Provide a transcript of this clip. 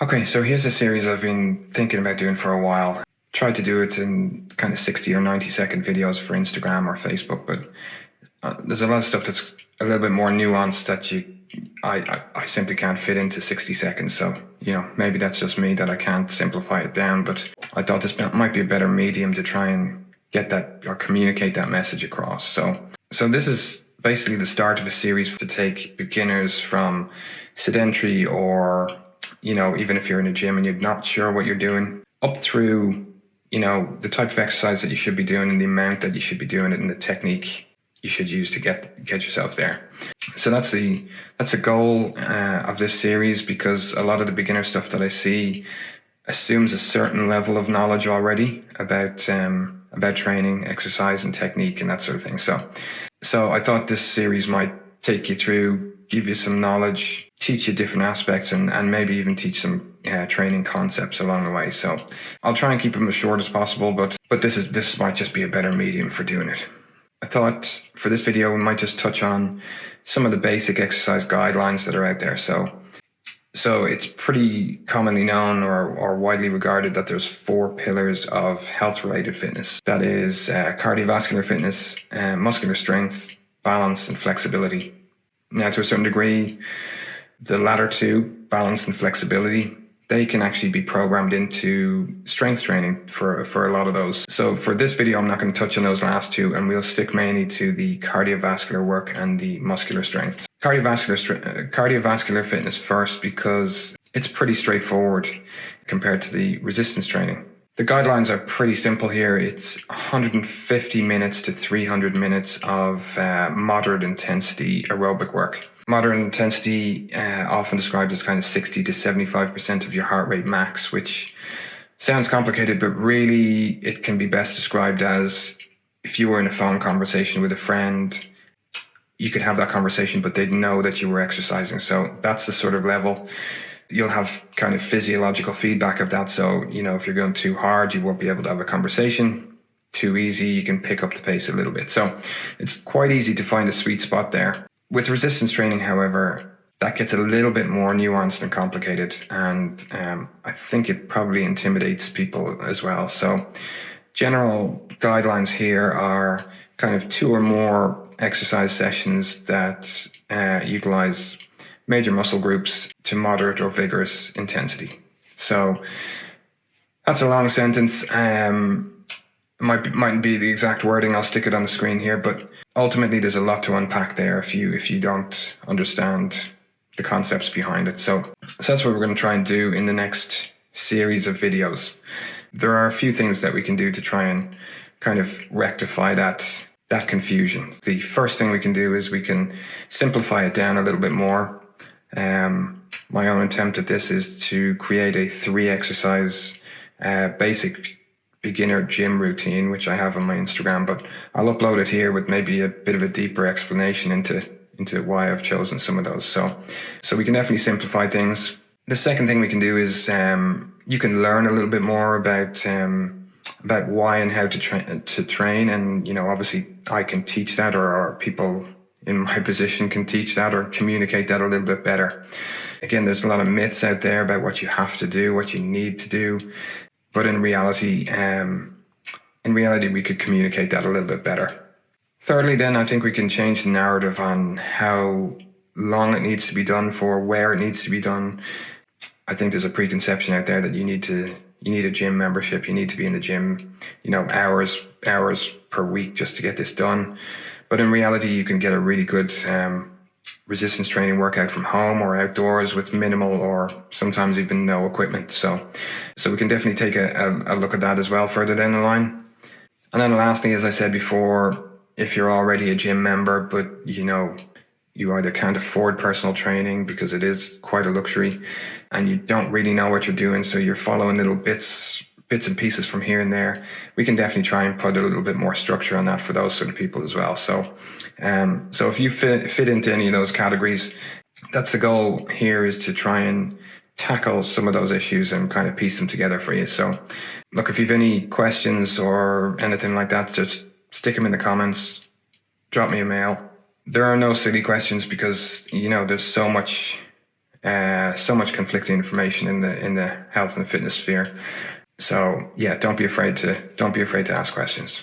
Okay, so here's a series I've been thinking about doing for a while. Tried to do it in kind of 60 or 90-second videos for Instagram or Facebook, but there's a lot of stuff that's a little bit more nuanced that I simply can't fit into 60 seconds. So, maybe that's just me that I can't simplify it down, but I thought this might be a better medium to try and get that or communicate that message across. So this is basically the start of a series to take beginners from sedentary or even if you're in a gym and you're not sure what you're doing, up through, the type of exercise that you should be doing and the amount that you should be doing it and the technique you should use to get yourself there. So that's the goal of this series, because a lot of the beginner stuff that I see assumes a certain level of knowledge already about training, exercise, and technique and that sort of thing. So I thought this series might take you through, give you some knowledge, teach you different aspects, and maybe even teach some training concepts along the way. So I'll try and keep them as short as possible, but this might just be a better medium for doing it. I thought for this video we might just touch on some of the basic exercise guidelines that are out there. So it's pretty commonly known or widely regarded that there's 4 pillars of health-related fitness. That is cardiovascular fitness, muscular strength, balance, and flexibility. Now, to a certain degree, the latter 2, balance and flexibility, they can actually be programmed into strength training for a lot of those. So for this video, I'm not going to touch on those last 2, and we'll stick mainly to the cardiovascular work and the muscular strength. Cardiovascular fitness first, because it's pretty straightforward compared to the resistance training. The guidelines are pretty simple here. It's 150 minutes to 300 minutes of moderate intensity aerobic work. Moderate intensity, often described as kind of 60 to 75% of your heart rate max, which sounds complicated, but really it can be best described as if you were in a phone conversation with a friend, you could have that conversation, but they'd know that you were exercising. So that's the sort of level. You'll have kind of physiological feedback of that. So, if you're going too hard, you won't be able to have a conversation. Too easy, you can pick up the pace a little bit. So it's quite easy to find a sweet spot there. With resistance training, however, that gets a little bit more nuanced and complicated. And I think it probably intimidates people as well. So general guidelines here are kind of 2 or more exercise sessions that utilize major muscle groups to moderate or vigorous intensity. So that's a long sentence. Mightn't be the exact wording. I'll stick it on the screen here, but ultimately there's a lot to unpack there if you don't understand the concepts behind it. So that's what we're going to try and do in the next series of videos. There are a few things that we can do to try and kind of rectify that confusion. The first thing we can do is we can simplify it down a little bit more. My own attempt at this is to create a 3 exercise basic beginner gym routine, which I have on my Instagram, but I'll upload it here with maybe a bit of a deeper explanation into why I've chosen some of those. So we can definitely simplify things. The second thing we can do is you can learn a little bit more about why and how to train, and obviously I can teach that, or people in my position can teach that or communicate that a little bit better. Again, there's a lot of myths out there about what you have to do, what you need to do, but in reality, we could communicate that a little bit better. Thirdly, then, I think we can change the narrative on how long it needs to be done for, where it needs to be done. I think there's a preconception out there that you need a gym membership, you need to be in the gym, hours per week just to get this done. But in reality, you can get a really good resistance training workout from home or outdoors with minimal or sometimes even no equipment. So we can definitely take a look at that as well further down the line. And then lastly, as I said before, if you're already a gym member, but you either can't afford personal training because it is quite a luxury, and you don't really know what you're doing, so you're following little bits and pieces from here and there, we can definitely try and put a little bit more structure on that for those sort of people as well. So if you fit into any of those categories, that's the goal here, is to try and tackle some of those issues and kind of piece them together for you. So look, if you've any questions or anything like that, just stick them in the comments, drop me a mail. There are no silly questions because, there's so much So much conflicting information in the health and fitness sphere. So yeah, don't be afraid to ask questions.